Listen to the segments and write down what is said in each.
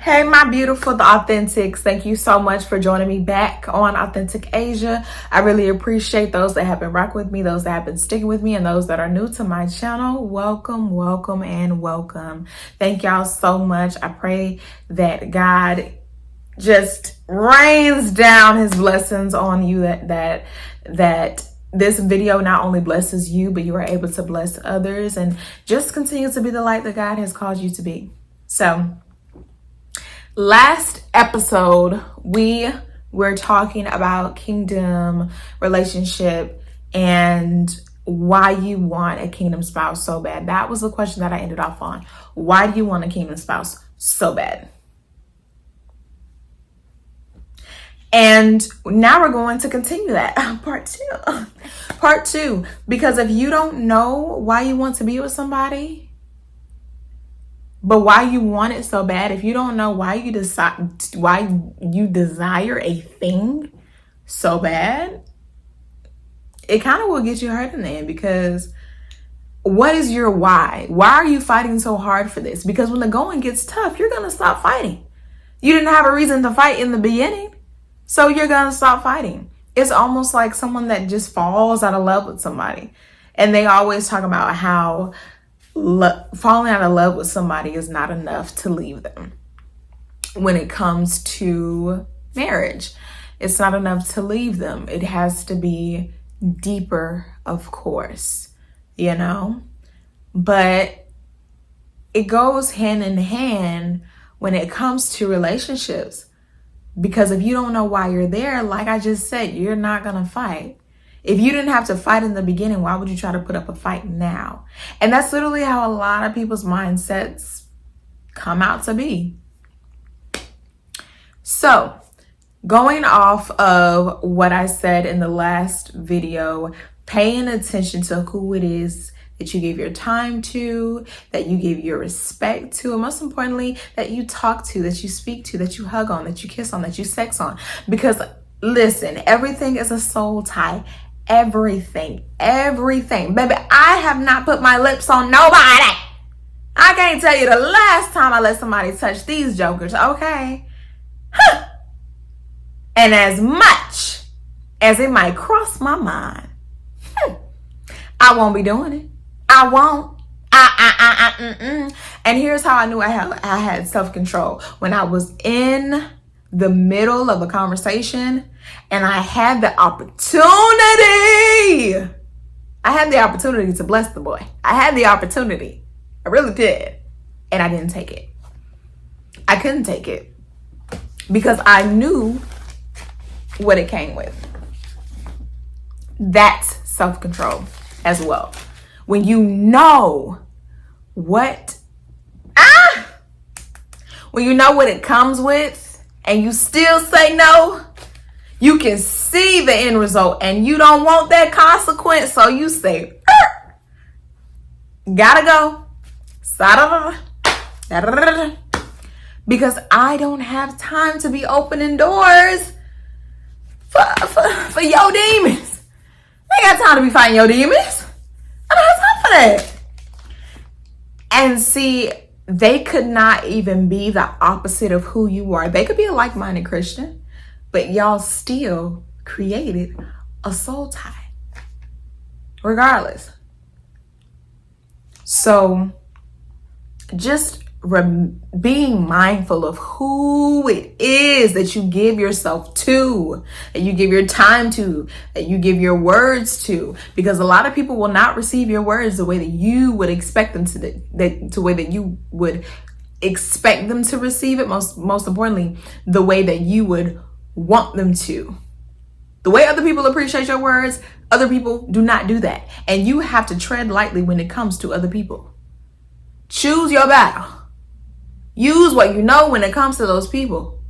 Hey, my beautiful, the Authentics. Thank you so much for joining me back on Authentic Asia. I really appreciate those that have been rocking with me, those that have been sticking with me, and those that are new to my channel. Welcome, welcome, and welcome. Thank y'all so much. I pray that God just rains down his blessings on you, that this video not only blesses you, but you are able to bless others and just continue to be the light that God has called you to be. So, last episode, we were talking about kingdom relationship and why you want a kingdom spouse so bad. That was the question that I ended off on. Why do you want a kingdom spouse so bad? And now we're going to continue that. Part two. Because if you don't know why you want to be with somebody, but why you want it so bad, if you don't know why you desire a thing so bad, it kind of will get you hurt in the end. Because what is your why? Why are you fighting so hard for this? Because when the going gets tough, you're going to stop fighting. You didn't have a reason to fight in the beginning, so you're going to stop fighting. It's almost like someone that just falls out of love with somebody. And they always talk about how falling out of love with somebody is not enough to leave them. When it comes to marriage, it's not enough to leave them. It has to be deeper, of course, but it goes hand in hand when it comes to relationships. Because if you don't know why you're there, like I just said, you're not going to fight. If you didn't have to fight in the beginning, why would you try to put up a fight now? And that's literally how a lot of people's mindsets come out to be. So, going off of what I said in the last video, paying attention to who it is that you give your time to, that you give your respect to, and most importantly, that you talk to, that you speak to, that you hug on, that you kiss on, that you sex on. Because listen, everything is a soul tie. Everything. Baby, I have not put my lips on nobody. I can't tell you the last time I let somebody touch these jokers, okay? Huh. And as much as it might cross my mind, I won't be doing it. I won't. And here's how I knew I had self-control. When I was in the middle of a conversation and I had the opportunity to bless the boy. I had the opportunity. I really did. And I didn't take it. I couldn't take it because I knew what it came with. That's self-control as well. When you know what it comes with and you still say no, you can see the end result and you don't want that consequence. So you say, gotta go. Because I don't have time to be opening doors for your demons. I ain't got time to be fighting your demons. I don't have time for that. And see, they could not even be the opposite of who you are. They could be a like-minded Christian, but y'all still created a soul tie. Regardless. So, just being mindful of who it is that you give yourself to, that you give your time to, that you give your words to, because a lot of people will not receive your words the way that you would expect them to, the way that you would expect them to receive it. Most importantly, the way that you would want them to. The way other people appreciate your words, other people do not do that. And you have to tread lightly when it comes to other people. Choose your battle. Use what you know when it comes to those people.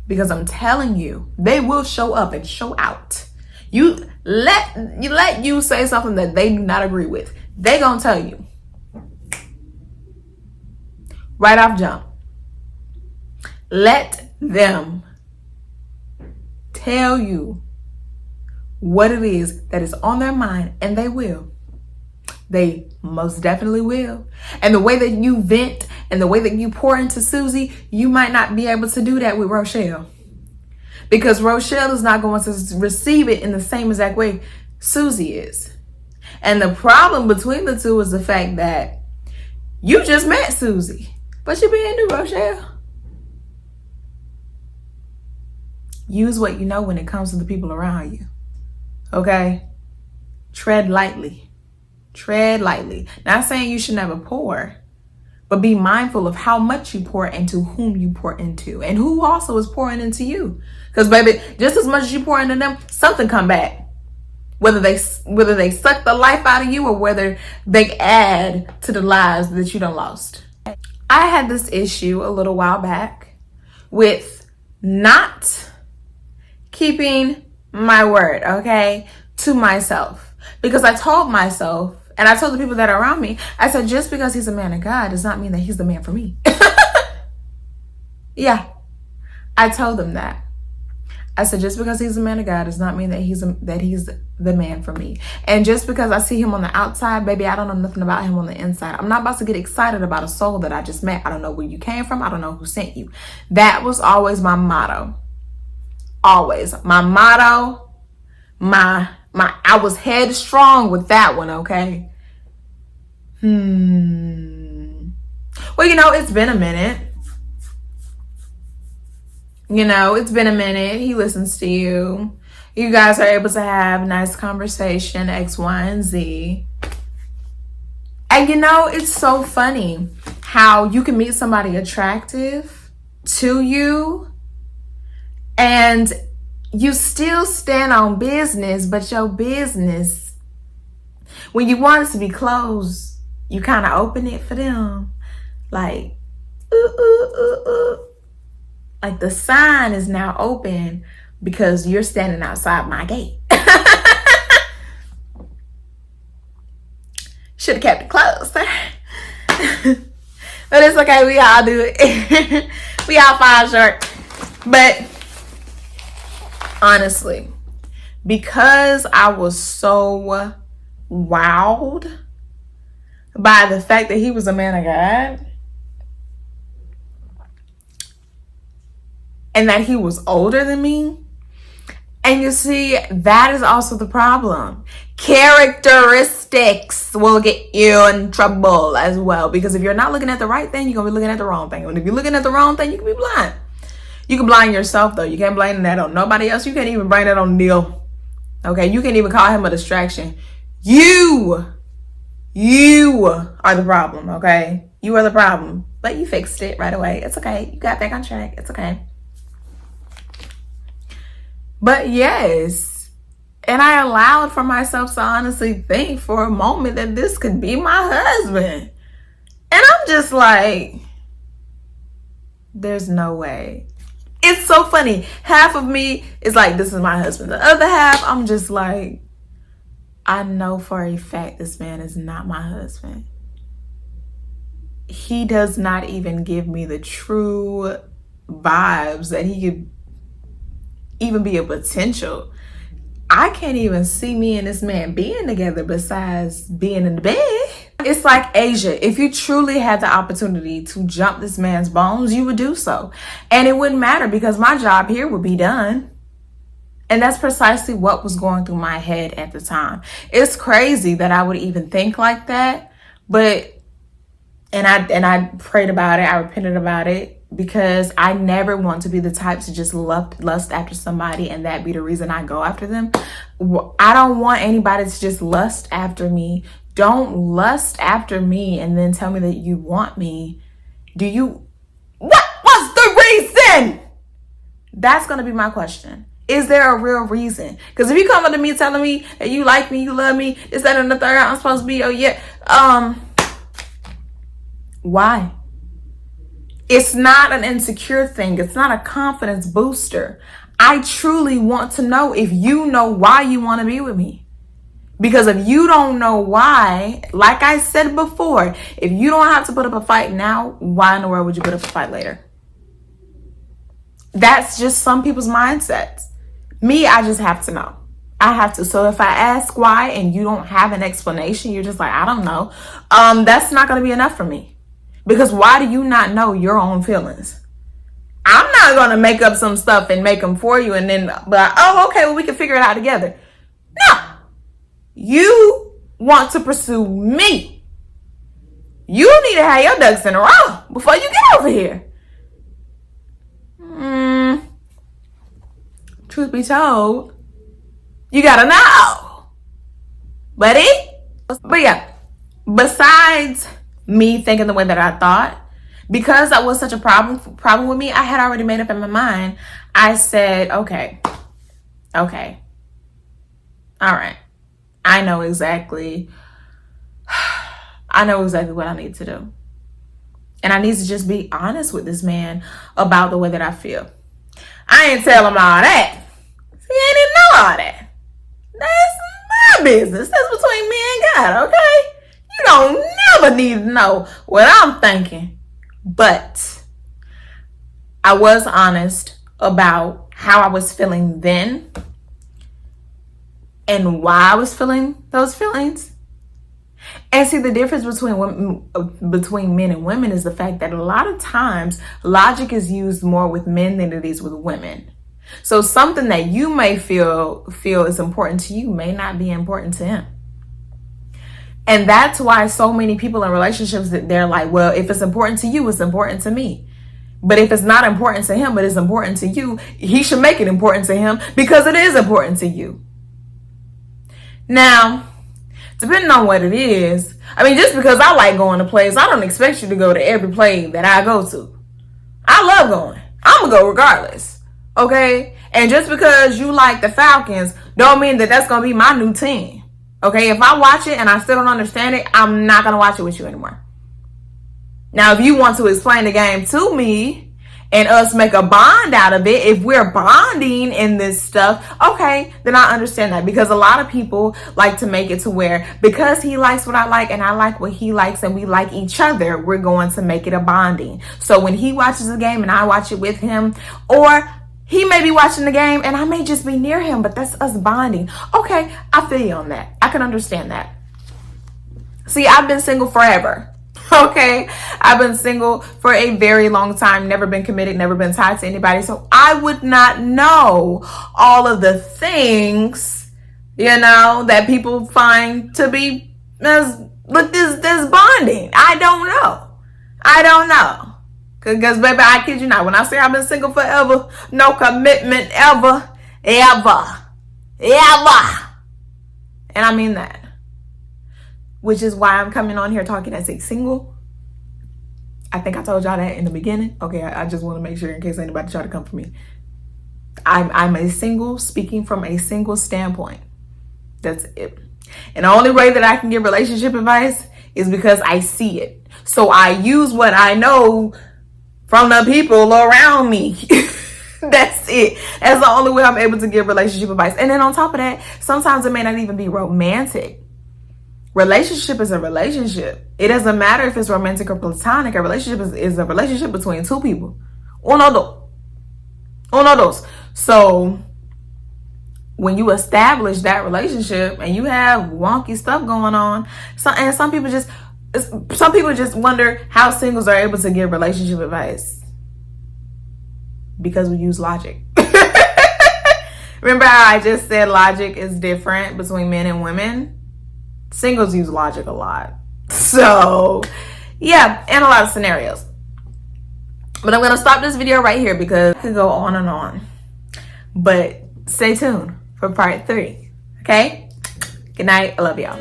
Because I'm telling you, they will show up and show out. You let you say something that they do not agree with. They gonna tell you. Right off jump. Let them tell you what it is that is on their mind, and they will. They most definitely will. And the way that you vent and the way that you pour into Susie, you might not be able to do that with Rochelle. Because Rochelle is not going to receive it in the same exact way Susie is. And the problem between the two is the fact that you just met Susie, but you're being new, Rochelle. Use what you know when it comes to the people around you. Okay? Tread lightly. Tread lightly. Not saying you should never pour, but be mindful of how much you pour into whom you pour into and who also is pouring into you. Because baby, just as much as you pour into them, something come back. Whether they suck the life out of you or whether they add to the lives that you done lost. I had this issue a little while back with not keeping my word, okay, to myself. Because I told myself, and I told the people that are around me, I said, just because he's a man of God does not mean that he's the man for me. Yeah, I told them that. I said, just because he's a man of God does not mean that he's the man for me. And just because I see him on the outside, baby, I don't know nothing about him on the inside. I'm not about to get excited about a soul that I just met. I don't know where you came from. I don't know who sent you. That was always my motto. Always. My motto, I was headstrong with that one, okay? Well, it's been a minute. It's been a minute. He listens to you. You guys are able to have nice conversation, X, Y, and Z. And it's so funny how you can meet somebody attractive to you and you still stand on business, but your business, when you want it to be closed, you kind of open it for them. Like, like the sign is now open because you're standing outside my gate. Should have kept it closed. But it's okay. We all do it. We all fall short. But honestly, because I was so wowed by the fact that he was a man of God and that he was older than me. And you see, that is also the problem. Characteristics will get you in trouble as well. Because if you're not looking at the right thing, you're going to be looking at the wrong thing. And if you're looking at the wrong thing, you can be blind. You can blind yourself, though. You can't blame that on nobody else. You can't even blame that on Neil. Okay? You can't even call him a distraction. You are the problem, okay? You are the problem. But you fixed it right away. It's okay. You got back on track. It's okay. But yes, and I allowed for myself to honestly think for a moment that this could be my husband. And I'm just like, there's no way. It's so funny. Half of me is like, this is my husband. The other half, I'm just like, I know for a fact this man is not my husband. He does not even give me the true vibes that he could even be a potential. I can't even see me and this man being together besides being in the bed. It's like Asia. If you truly had the opportunity to jump this man's bones, you would do so. And it wouldn't matter because my job here would be done. And that's precisely what was going through my head at the time. It's crazy that I would even think like that. But, and I prayed about it. I repented about it. Because I never want to be the type to just lust after somebody and that be the reason I go after them. I don't want anybody to just lust after me. Don't lust after me and then tell me that you want me. What was the reason? That's going to be my question. Is there a real reason? Because if you come up to me telling me that you like me, you love me, this, that, and the third, I'm supposed to be, oh yeah. Why? It's not an insecure thing. It's not a confidence booster. I truly want to know if you know why you want to be with me. Because if you don't know why, like I said before, if you don't have to put up a fight now, why in the world would you put up a fight later? That's just some people's mindsets. Me, I just have to know. I have to. So if I ask why and you don't have an explanation, you're just like, I don't know. That's not going to be enough for me. Because why do you not know your own feelings? I'm not going to make up some stuff and make them for you and then be like, oh, okay, well, we can figure it out together. No. You want to pursue me. You need to have your ducks in a row before you get over here. Truth be told, you gotta know, buddy. But yeah, besides me thinking the way that I thought, because that was such a problem with me, I had already made up in my mind. I said, okay, all right. I know exactly what I need to do. And I need to just be honest with this man about the way that I feel. I ain't tell him all that. He ain't even know all that. That's my business. That's between me and God, okay? You don't never need to know what I'm thinking. But I was honest about how I was feeling then and why I was feeling those feelings. And see, the difference between men and women is the fact that a lot of times logic is used more with men than it is with women. So something that you may feel is important to you may not be important to him. And that's why so many people in relationships, that they're like, well, if it's important to you, it's important to me. But if it's not important to him, but it's important to you, he should make it important to him because it is important to you. Now, depending on what it is, I mean, just because I like going to plays, I don't expect you to go to every play that I go to. I love going. I'm going to go regardless. Okay? And just because you like the Falcons, don't mean that that's going to be my new team. Okay? If I watch it and I still don't understand it, I'm not going to watch it with you anymore. Now, if you want to explain the game to me and us make a bond out of it, if we're bonding in this stuff, okay, then I understand that. Because a lot of people like to make it to where, because he likes what I like and I like what he likes and we like each other, we're going to make it a bonding. So when he watches the game and I watch it with him, or he may be watching the game and I may just be near him, but that's us bonding. Okay, I feel you on that. I can understand that. See, I've been single forever. Okay, I've been single for a very long time, never been committed, never been tied to anybody. So I would not know all of the things, that people find to be as with this bonding. I don't know. Because baby, I kid you not, when I say I've been single forever, no commitment ever. And I mean that. Which is why I'm coming on here talking as a single. I think I told y'all that in the beginning. Okay, I just want to make sure in case anybody try to come for me. I'm a single, speaking from a single standpoint. That's it. And the only way that I can give relationship advice is because I see it. So I use what I know from the people around me. That's it. That's the only way I'm able to give relationship advice. And then on top of that, sometimes it may not even be romantic. Relationship is a relationship. It doesn't matter if it's romantic or platonic. A relationship is a relationship between two people. Uno, dos. So when you establish that relationship and you have wonky stuff going on, some people just wonder how singles are able to give relationship advice. Because we use logic. Remember how I just said logic is different between men and women? Singles use logic a lot. So, yeah, and a lot of scenarios. But I'm going to stop this video right here because I could go on and on. But stay tuned for part 3. Okay? Good night. I love y'all.